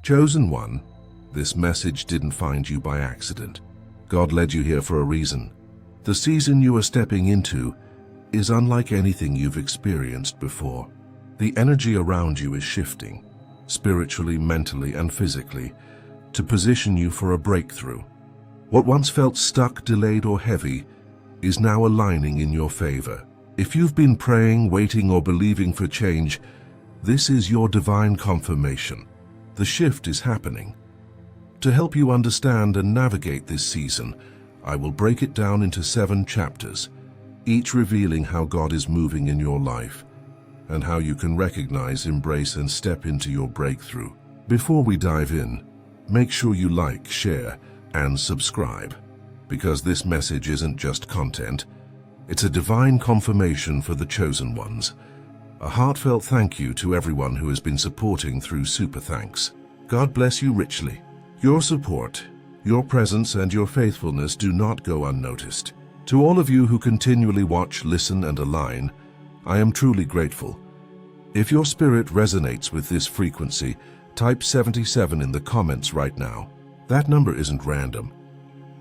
Chosen one, this message didn't find you by accident. God led you here for a reason. The season you are stepping into is unlike anything you've experienced before. The energy around you is shifting, spiritually, mentally, and physically, to position you for a breakthrough. What once felt stuck, delayed, or heavy is now aligning in your favor. If you've been praying, waiting, or believing for change, this is your divine confirmation. The shift is happening. To help you understand and navigate this season, I will break it down into 7 chapters, each revealing how God is moving in your life and how you can recognize, embrace, and step into your breakthrough. Before we dive in, make sure you like, share, and subscribe, because this message isn't just content, it's a divine confirmation for the chosen ones. A heartfelt thank you to everyone who has been supporting through Super Thanks. God bless you richly. Your support, your presence, and your faithfulness do not go unnoticed. To all of you who continually watch, listen, and align, I am truly grateful. If your spirit resonates with this frequency, type 77 in the comments right now. That number isn't random.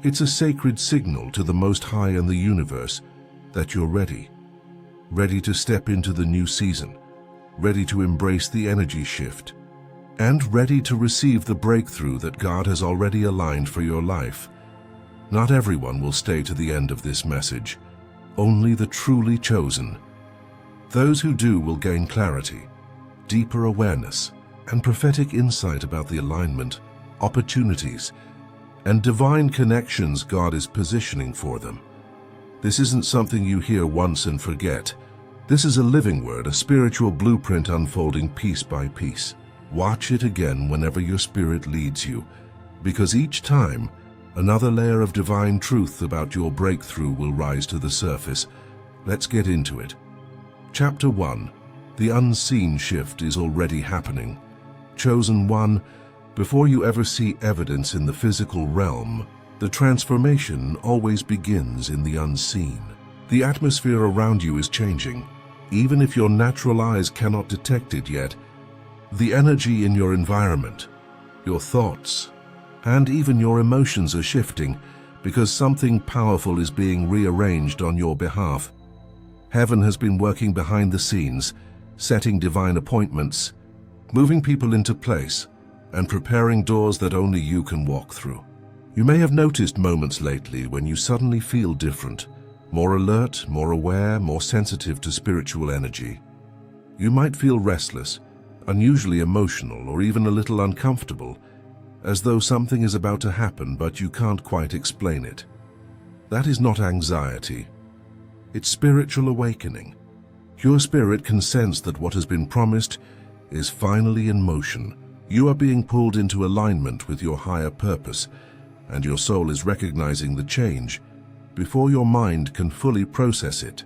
It's a sacred signal to the Most High and the universe that you're ready. Ready to step into the new season, ready to embrace the energy shift, and ready to receive the breakthrough that God has already aligned for your life. Not everyone will stay to the end of this message, only the truly chosen. Those who do will gain clarity, deeper awareness, and prophetic insight about the alignment, opportunities, and divine connections God is positioning for them. This isn't something you hear once and forget. This is a living word, a spiritual blueprint unfolding piece by piece. Watch it again whenever your spirit leads you, because each time, another layer of divine truth about your breakthrough will rise to the surface. Let's get into it. Chapter 1. The unseen shift is already happening. Chosen one, before you ever see evidence in the physical realm, the transformation always begins in the unseen. The atmosphere around you is changing. Even if your natural eyes cannot detect it yet, the energy in your environment, your thoughts, and even your emotions are shifting because something powerful is being rearranged on your behalf. Heaven has been working behind the scenes, setting divine appointments, moving people into place, and preparing doors that only you can walk through. You may have noticed moments lately when you suddenly feel different, more alert, more aware, more sensitive to spiritual energy. You might feel restless, unusually emotional, or even a little uncomfortable, as though something is about to happen but you can't quite explain it. That is not anxiety. It's spiritual awakening. Your spirit can sense that what has been promised is finally in motion. You are being pulled into alignment with your higher purpose, and your soul is recognizing the change before your mind can fully process it.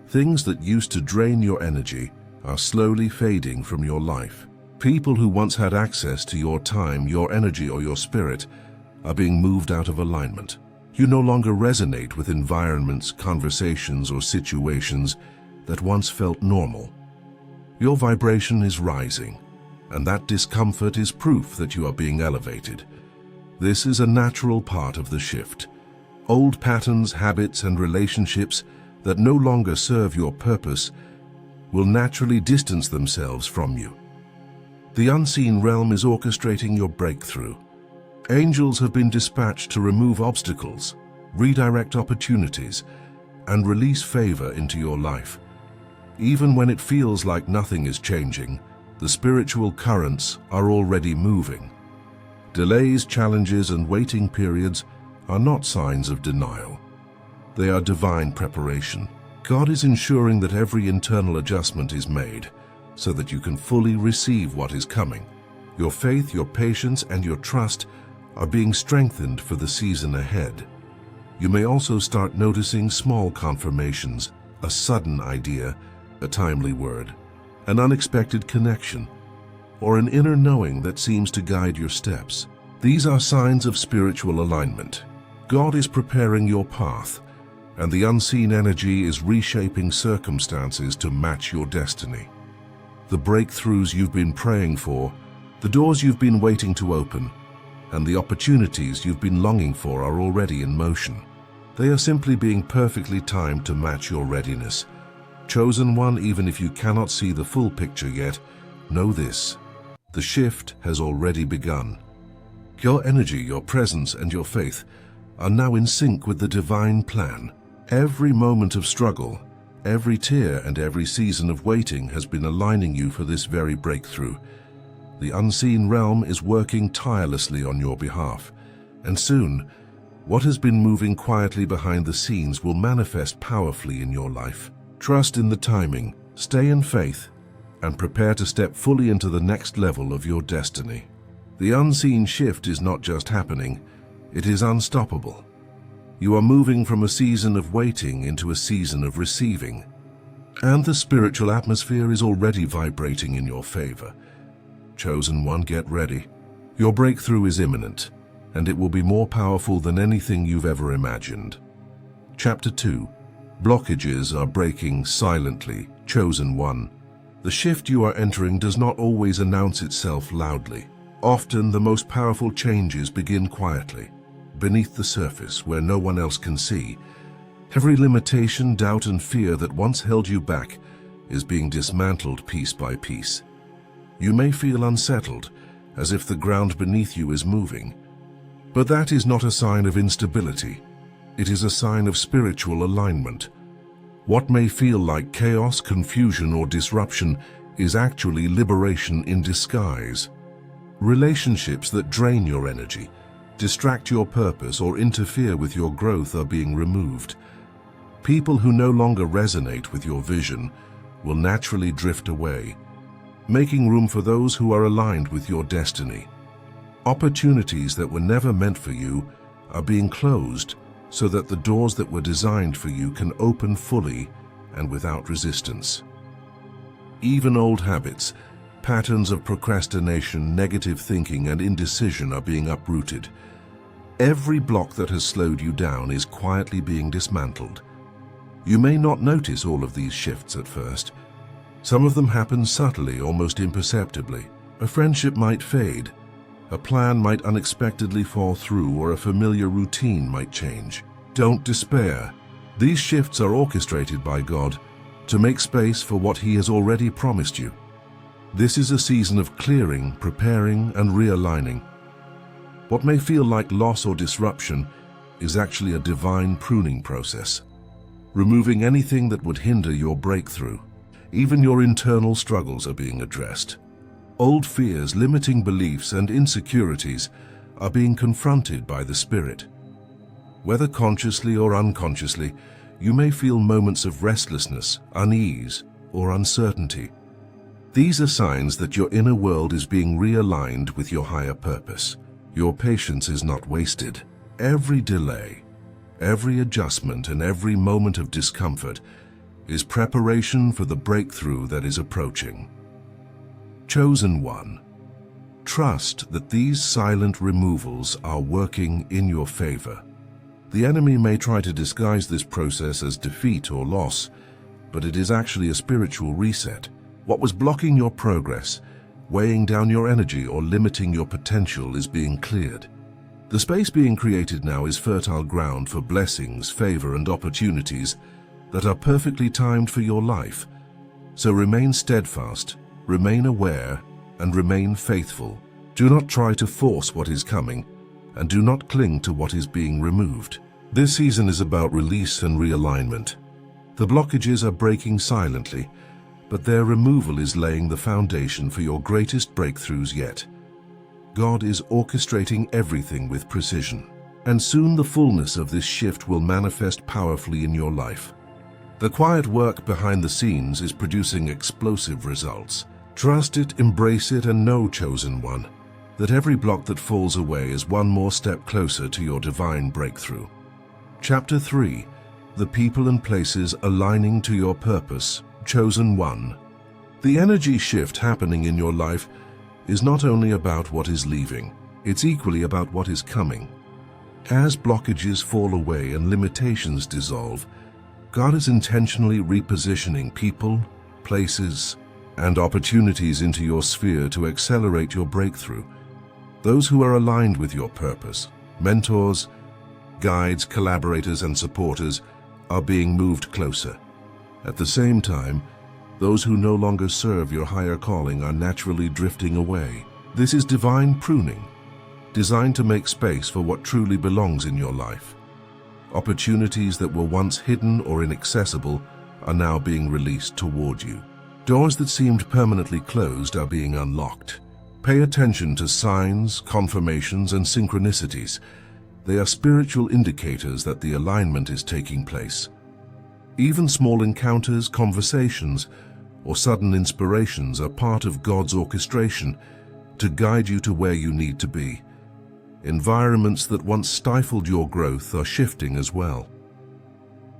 Things that used to drain your energy are slowly fading from your life. People who once had access to your time, your energy, or your spirit are being moved out of alignment. You no longer resonate with environments, conversations, or situations that once felt normal. Your vibration is rising, and that discomfort is proof that you are being elevated. This is a natural part of the shift. Old patterns, habits, and relationships that no longer serve your purpose will naturally distance themselves from you. The unseen realm is orchestrating your breakthrough. Angels have been dispatched to remove obstacles, redirect opportunities, and release favor into your life. Even when it feels like nothing is changing, the spiritual currents are already moving. Delays, challenges, and waiting periods are not signs of denial. They are divine preparation. God is ensuring that every internal adjustment is made so that you can fully receive what is coming. Your faith, your patience, and your trust are being strengthened for the season ahead. You may also start noticing small confirmations, a sudden idea, a timely word, an unexpected connection, or an inner knowing that seems to guide your steps. These are signs of spiritual alignment. God is preparing your path, and the unseen energy is reshaping circumstances to match your destiny. The breakthroughs you've been praying for The doors you've been waiting to open and the opportunities you've been longing for are already in motion. They are simply being perfectly timed to match your readiness. Chosen one, even if you cannot see the full picture yet, know this: the shift has already begun. Your energy, your presence, and your faith are now in sync with the divine plan. Every moment of struggle, every tear, and every season of waiting has been aligning you for this very breakthrough. The unseen realm is working tirelessly on your behalf, and soon, what has been moving quietly behind the scenes will manifest powerfully in your life. Trust in the timing, stay in faith, and prepare to step fully into the next level of your destiny. The unseen shift is not just happening, it is unstoppable. You are moving from a season of waiting into a season of receiving, and the spiritual atmosphere is already vibrating in your favor. Chosen one, get ready. Your breakthrough is imminent, and it will be more powerful than anything you've ever imagined. Chapter 2. Blockages are breaking silently. Chosen one. The shift you are entering does not always announce itself loudly. Often, the most powerful changes begin quietly, beneath the surface where no one else can see. Every limitation, doubt, and fear that once held you back is being dismantled piece by piece. You may feel unsettled, as if the ground beneath you is moving. But that is not a sign of instability. It is a sign of spiritual alignment. What may feel like chaos, confusion, or disruption is actually liberation in disguise. Relationships that drain your energy, distract your purpose, or interfere with your growth are being removed. People who no longer resonate with your vision will naturally drift away, making room for those who are aligned with your destiny. Opportunities that were never meant for you are being closed so that the doors that were designed for you can open fully and without resistance. Even old habits, patterns of procrastination, negative thinking, and indecision are being uprooted. Every block that has slowed you down is quietly being dismantled. You may not notice all of these shifts at first. Some of them happen subtly, almost imperceptibly. A friendship might fade, a plan might unexpectedly fall through, or a familiar routine might change. Don't despair. These shifts are orchestrated by God to make space for what He has already promised you. This is a season of clearing, preparing, and realigning. What may feel like loss or disruption is actually a divine pruning process, removing anything that would hinder your breakthrough. Even your internal struggles are being addressed. Old fears, limiting beliefs, and insecurities are being confronted by the Spirit. Whether consciously or unconsciously, you may feel moments of restlessness, unease, or uncertainty. These are signs that your inner world is being realigned with your higher purpose. Your patience is not wasted. Every delay, every adjustment, and every moment of discomfort is preparation for the breakthrough that is approaching. Chosen one, trust that these silent removals are working in your favor. The enemy may try to disguise this process as defeat or loss, but it is actually a spiritual reset. What was blocking your progress, weighing down your energy, or limiting your potential is being cleared. The space being created now is fertile ground for blessings, favor, and opportunities that are perfectly timed for your life. So remain steadfast, remain aware, and remain faithful. Do not try to force what is coming, and do not cling to what is being removed. This season is about release and realignment. The blockages are breaking silently, but their removal is laying the foundation for your greatest breakthroughs yet. God is orchestrating everything with precision, and soon the fullness of this shift will manifest powerfully in your life. The quiet work behind the scenes is producing explosive results. Trust it, embrace it, and know, chosen one, that every block that falls away is one more step closer to your divine breakthrough. Chapter 3. The people and places aligning to your purpose. Chosen one. The energy shift happening in your life is not only about what is leaving, it's equally about what is coming. As blockages fall away and limitations dissolve, God is intentionally repositioning people, places, and opportunities into your sphere to accelerate your breakthrough. Those who are aligned with your purpose, mentors, guides, collaborators, and supporters, are being moved closer. At the same time, those who no longer serve your higher calling are naturally drifting away. This is divine pruning, designed to make space for what truly belongs in your life. Opportunities that were once hidden or inaccessible are now being released toward you. Doors that seemed permanently closed are being unlocked. Pay attention to signs, confirmations, and synchronicities. They are spiritual indicators that the alignment is taking place. Even small encounters, conversations, or sudden inspirations are part of God's orchestration to guide you to where you need to be. Environments that once stifled your growth are shifting as well.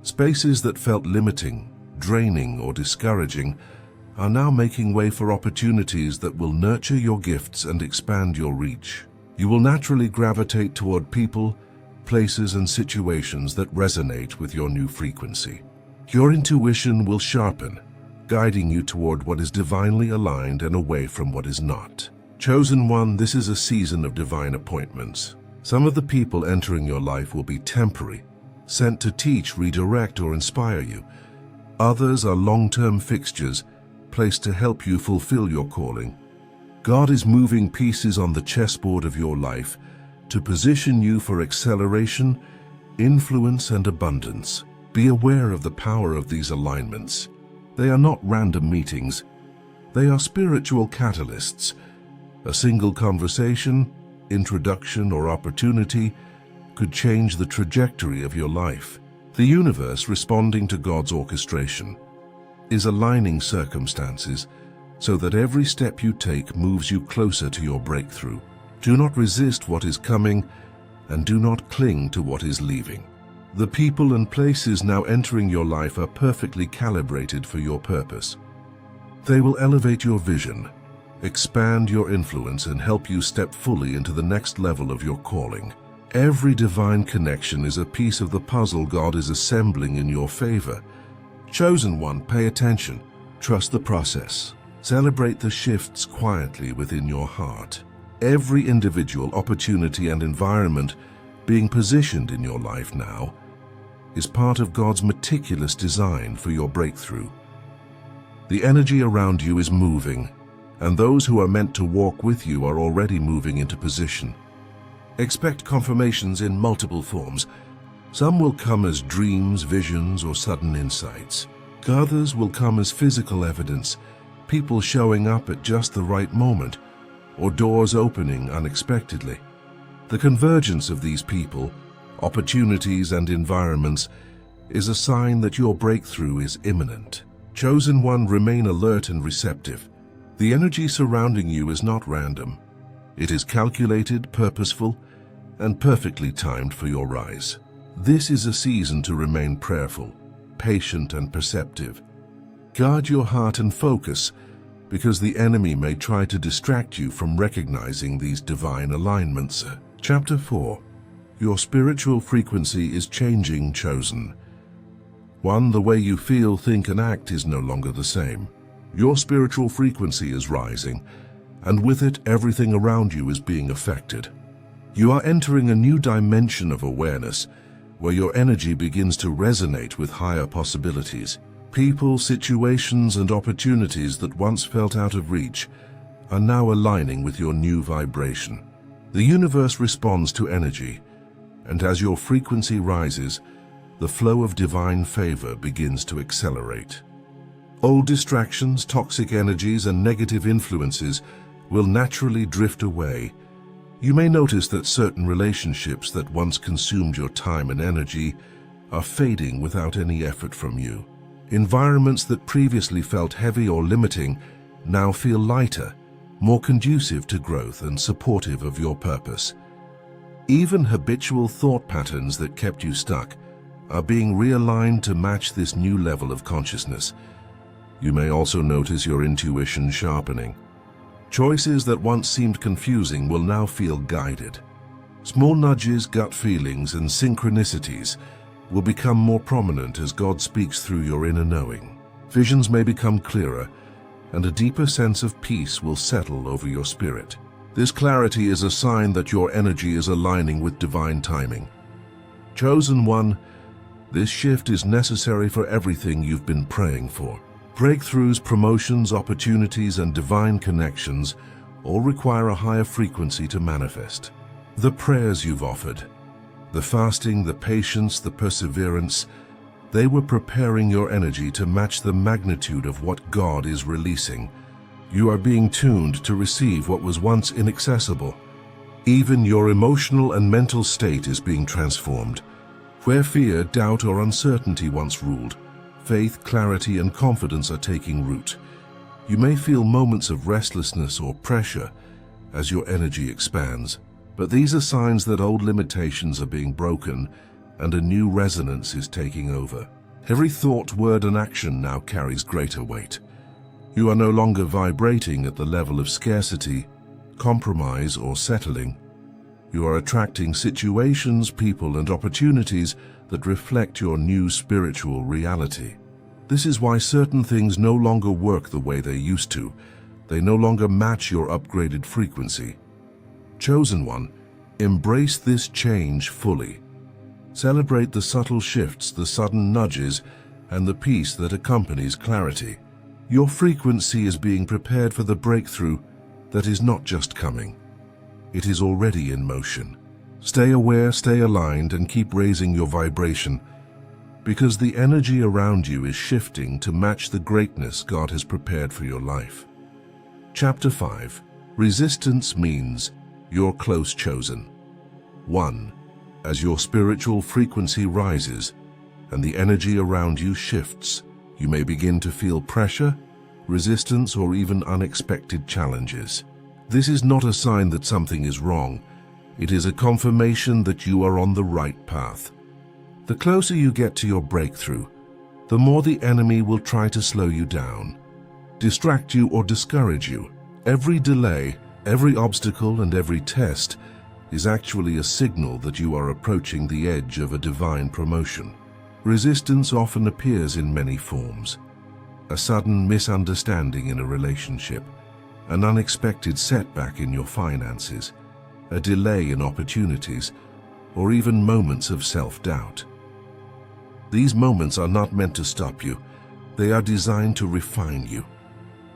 Spaces that felt limiting, draining, or discouraging are now making way for opportunities that will nurture your gifts and expand your reach. You will naturally gravitate toward people, places, and situations that resonate with your new frequency. Your intuition will sharpen, guiding you toward what is divinely aligned and away from what is not. Chosen one, this is a season of divine appointments. Some of the people entering your life will be temporary, sent to teach, redirect, or inspire you. Others are long-term fixtures, placed to help you fulfill your calling. God is moving pieces on the chessboard of your life to position you for acceleration, influence, and abundance. Be aware of the power of these alignments. They are not random meetings. They are spiritual catalysts. A single conversation, introduction, or opportunity could change the trajectory of your life. The universe, responding to God's orchestration, is aligning circumstances so that every step you take moves you closer to your breakthrough. Do not resist what is coming, and do not cling to what is leaving. The people and places now entering your life are perfectly calibrated for your purpose. They will elevate your vision, expand your influence, and help you step fully into the next level of your calling. Every divine connection is a piece of the puzzle God is assembling in your favor. Chosen one, pay attention. Trust the process. Celebrate the shifts quietly within your heart. Every individual, opportunity, and environment being positioned in your life now is part of God's meticulous design for your breakthrough. The energy around you is moving, and those who are meant to walk with you are already moving into position. Expect confirmations in multiple forms. Some will come as dreams, visions, or sudden insights. Others will come as physical evidence, people showing up at just the right moment, or doors opening unexpectedly. The convergence of these people, opportunities, and environments is a sign that your breakthrough is imminent. Chosen one, remain alert and receptive. The energy surrounding you is not random. It is calculated, purposeful, and perfectly timed for your rise. This is a season to remain prayerful, patient, and perceptive. Guard your heart and focus, because the enemy may try to distract you from recognizing these divine alignments. Chapter 4. Your spiritual frequency is changing, chosen. 1. The way you feel, think, and act is no longer the same. Your spiritual frequency is rising, and with it, everything around you is being affected. You are entering a new dimension of awareness, where your energy begins to resonate with higher possibilities. People, situations, and opportunities that once felt out of reach are now aligning with your new vibration. The universe responds to energy, and as your frequency rises, the flow of divine favor begins to accelerate. Old distractions, toxic energies, and negative influences will naturally drift away. You may notice that certain relationships that once consumed your time and energy are fading without any effort from you. Environments that previously felt heavy or limiting now feel lighter, more conducive to growth and supportive of your purpose. Even habitual thought patterns that kept you stuck are being realigned to match this new level of consciousness. You may also notice your intuition sharpening. Choices that once seemed confusing will now feel guided. Small nudges, gut feelings, and synchronicities will become more prominent as God speaks through your inner knowing. Visions may become clearer, and a deeper sense of peace will settle over your spirit. This clarity is a sign that your energy is aligning with divine timing. Chosen one, this shift is necessary for everything you've been praying for. Breakthroughs, promotions, opportunities, and divine connections all require a higher frequency to manifest. The prayers you've offered, the fasting, the patience, the perseverance, they were preparing your energy to match the magnitude of what God is releasing. You are being tuned to receive what was once inaccessible. Even your emotional and mental state is being transformed. Where fear, doubt, or uncertainty once ruled, faith, clarity, and confidence are taking root. You may feel moments of restlessness or pressure as your energy expands, but these are signs that old limitations are being broken and a new resonance is taking over. Every thought, word, and action now carries greater weight. You are no longer vibrating at the level of scarcity, compromise, or settling. You are attracting situations, people, and opportunities that reflect your new spiritual reality. This is why certain things no longer work the way they used to. They no longer match your upgraded frequency. Chosen one, embrace this change fully. Celebrate the subtle shifts, the sudden nudges, and the peace that accompanies clarity. Your frequency is being prepared for the breakthrough that is not just coming. It is already in motion. Stay aware, stay aligned, and keep raising your vibration, because the energy around you is shifting to match the greatness God has prepared for your life. Chapter 5. Resistance means you're close chosen. 1. As your spiritual frequency rises and the energy around you shifts, you may begin to feel pressure, resistance, or even unexpected challenges. This is not a sign that something is wrong. It is a confirmation that you are on the right path. The closer you get to your breakthrough, the more the enemy will try to slow you down, distract you, or discourage you. Every delay, every obstacle, and every test is actually a signal that you are approaching the edge of a divine promotion. Resistance often appears in many forms. A sudden misunderstanding in a relationship, an unexpected setback in your finances, a delay in opportunities, or even moments of self-doubt. These moments are not meant to stop you. They are designed to refine you.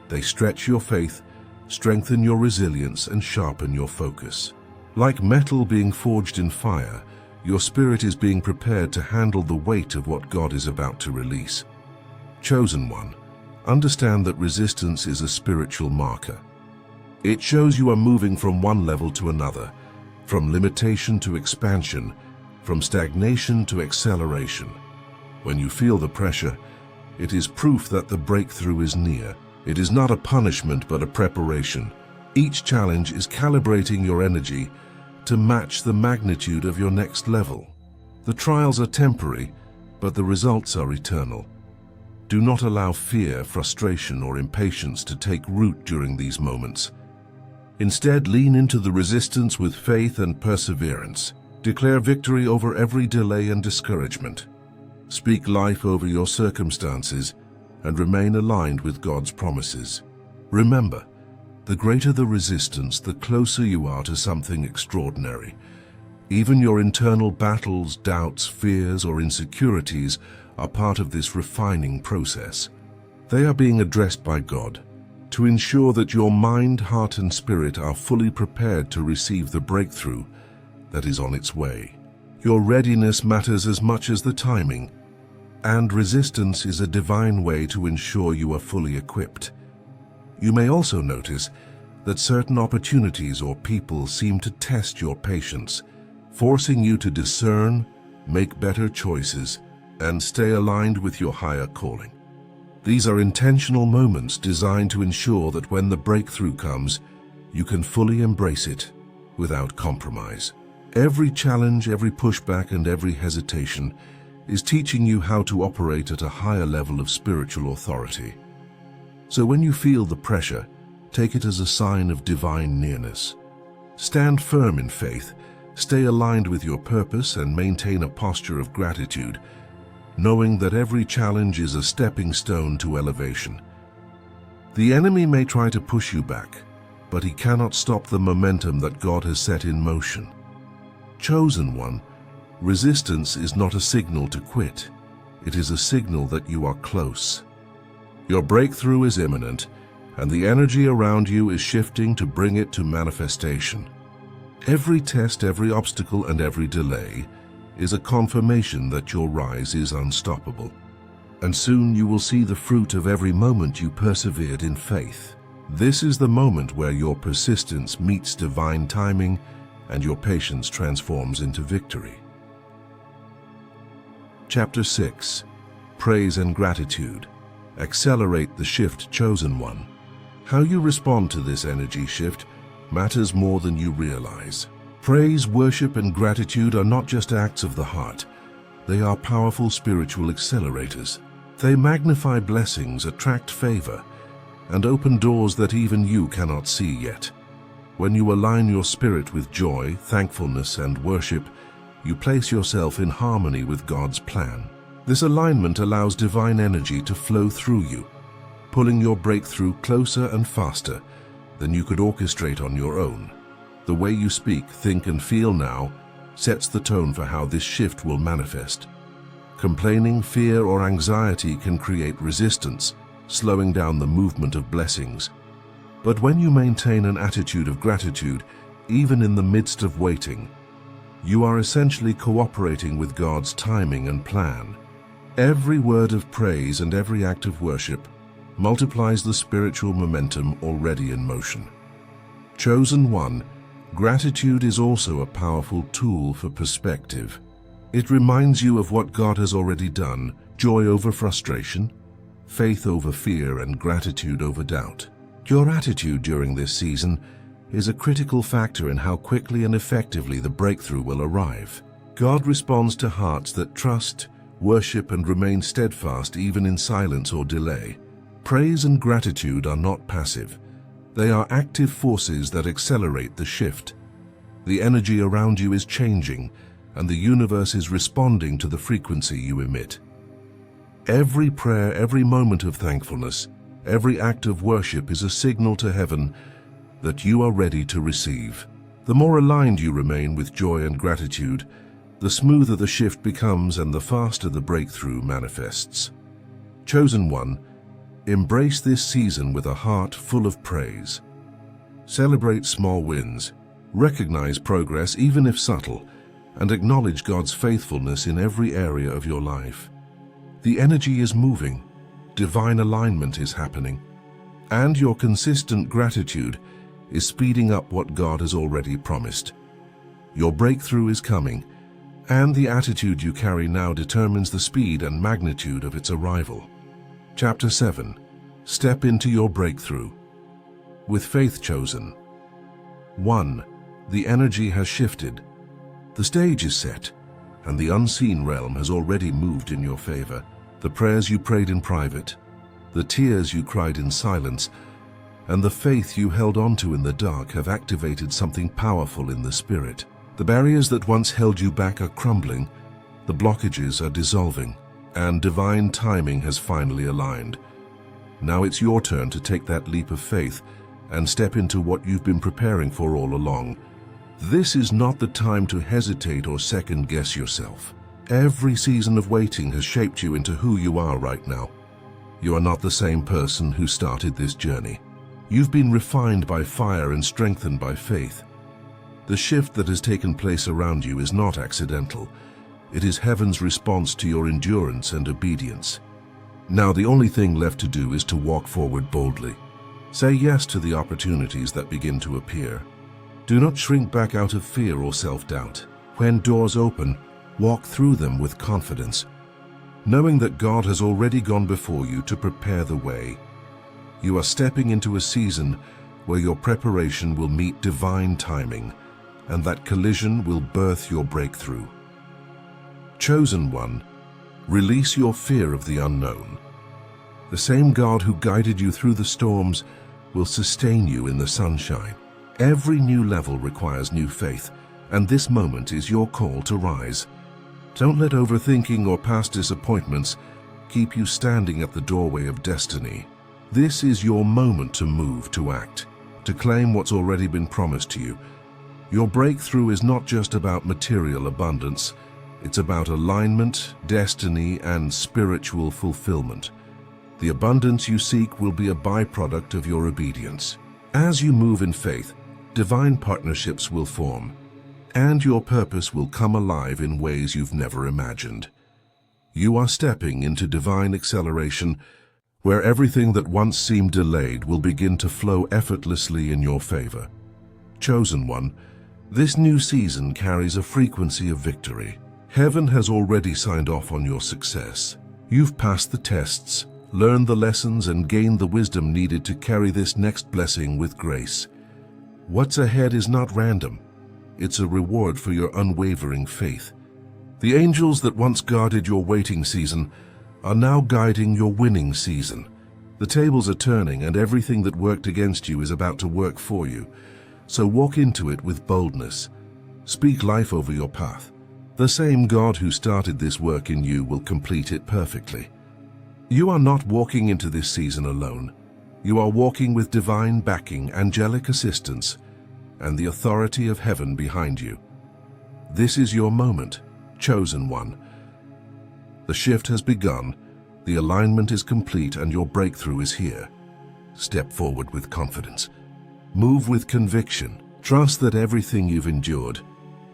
They stretch your faith, strengthen your resilience, and sharpen your focus. Like metal being forged in fire, your spirit is being prepared to handle the weight of what God is about to release. Chosen one, understand that resistance is a spiritual marker. It shows you are moving from one level to another, from limitation to expansion, from stagnation to acceleration. When you feel the pressure, it is proof that the breakthrough is near. It is not a punishment but a preparation. Each challenge is calibrating your energy to match the magnitude of your next level. The trials are temporary, but the results are eternal. Do not allow fear, frustration, or impatience to take root during these moments. Instead, lean into the resistance with faith and perseverance. Declare victory over every delay and discouragement. Speak life over your circumstances and remain aligned with God's promises. Remember, the greater the resistance, the closer you are to something extraordinary. Even your internal battles, doubts, fears, or insecurities are part of this refining process. They are being addressed by God to ensure that your mind, heart, and spirit are fully prepared to receive the breakthrough that is on its way. Your readiness matters as much as the timing, and resistance is a divine way to ensure you are fully equipped. You may also notice that certain opportunities or people seem to test your patience, forcing you to discern, make better choices, and stay aligned with your higher calling. These are intentional moments designed to ensure that when the breakthrough comes, you can fully embrace it without compromise. Every challenge, every pushback, and every hesitation is teaching you how to operate at a higher level of spiritual authority. So when you feel the pressure, take it as a sign of divine nearness. Stand firm in faith, stay aligned with your purpose, and maintain a posture of gratitude, knowing that every challenge is a stepping stone to elevation. The enemy may try to push you back, but he cannot stop the momentum that God has set in motion. Chosen one, resistance is not a signal to quit. It is a signal that you are close. Your breakthrough is imminent, and the energy around you is shifting to bring it to manifestation. Every test, every obstacle, and every delay is a confirmation that your rise is unstoppable. And soon you will see the fruit of every moment you persevered in faith. This is the moment where your persistence meets divine timing and your patience transforms into victory. Chapter 6. Praise and Gratitude. Accelerate the shift, chosen one. How you respond to this energy shift matters more than you realize. Praise, worship, and gratitude are not just acts of the heart. They are powerful spiritual accelerators. They magnify blessings, attract favor, and open doors that even you cannot see yet. When you align your spirit with joy, thankfulness, and worship, you place yourself in harmony with God's plan. This alignment allows divine energy to flow through you, pulling your breakthrough closer and faster than you could orchestrate on your own. The way you speak, think, and feel now sets the tone for how this shift will manifest. Complaining, fear, or anxiety can create resistance, slowing down the movement of blessings. But when you maintain an attitude of gratitude, even in the midst of waiting, you are essentially cooperating with God's timing and plan. Every word of praise and every act of worship multiplies the spiritual momentum already in motion. Chosen one, gratitude is also a powerful tool for perspective. It reminds you of what God has already done: joy over frustration, faith over fear, and gratitude over doubt. Your attitude during this season is a critical factor in how quickly and effectively the breakthrough will arrive. God responds to hearts that trust, worship, and remain steadfast even in silence or delay. Praise and gratitude are not passive. They are active forces that accelerate the shift. The energy around you is changing, and the universe is responding to the frequency you emit. Every prayer, every moment of thankfulness, every act of worship is a signal to heaven that you are ready to receive. The more aligned you remain with joy and gratitude, the smoother the shift becomes and the faster the breakthrough manifests. Chosen one, embrace this season with a heart full of praise. Celebrate small wins, recognize progress even if subtle, and acknowledge God's faithfulness in every area of your life. The energy is moving, divine alignment is happening, and your consistent gratitude is speeding up what God has already promised. Your breakthrough is coming, and the attitude you carry now determines the speed and magnitude of its arrival. Chapter 7. Step into your breakthrough. With faith, chosen. 1. The energy has shifted. The stage is set, and the unseen realm has already moved in your favor. The prayers you prayed in private, the tears you cried in silence, and the faith you held onto in the dark have activated something powerful in the spirit. The barriers that once held you back are crumbling, the blockages are dissolving, and divine timing has finally aligned. Now it's your turn to take that leap of faith and step into what you've been preparing for all along. This is not the time to hesitate or second-guess yourself. Every season of waiting has shaped you into who you are right now. You are not the same person who started this journey. You've been refined by fire and strengthened by faith. The shift that has taken place around you is not accidental. It is heaven's response to your endurance and obedience. Now the only thing left to do is to walk forward boldly. Say yes to the opportunities that begin to appear. Do not shrink back out of fear or self-doubt. When doors open, walk through them with confidence, knowing that God has already gone before you to prepare the way. You are stepping into a season where your preparation will meet divine timing, and that collision will birth your breakthrough. Chosen one, release your fear of the unknown. The same God who guided you through the storms will sustain you in the sunshine. Every new level requires new faith, and this moment is your call to rise. Don't let overthinking or past disappointments keep you standing at the doorway of destiny. This is your moment to move, to act, to claim what's already been promised to you. Your breakthrough is not just about material abundance. It's about alignment, destiny, and spiritual fulfillment. The abundance you seek will be a byproduct of your obedience. As you move in faith, divine partnerships will form, and your purpose will come alive in ways you've never imagined. You are stepping into divine acceleration, where everything that once seemed delayed will begin to flow effortlessly in your favor. Chosen one, this new season carries a frequency of victory. Heaven has already signed off on your success. You've passed the tests, learned the lessons, and gained the wisdom needed to carry this next blessing with grace. What's ahead is not random. It's a reward for your unwavering faith. The angels that once guarded your waiting season are now guiding your winning season. The tables are turning, and everything that worked against you is about to work for you. So walk into it with boldness. Speak life over your path. The same God who started this work in you will complete it perfectly. You are not walking into this season alone. You are walking with divine backing, angelic assistance, and the authority of heaven behind you. This is your moment, chosen one. The shift has begun, the alignment is complete, and your breakthrough is here. Step forward with confidence. Move with conviction. Trust that everything you've endured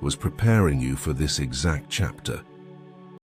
was preparing you for this exact chapter.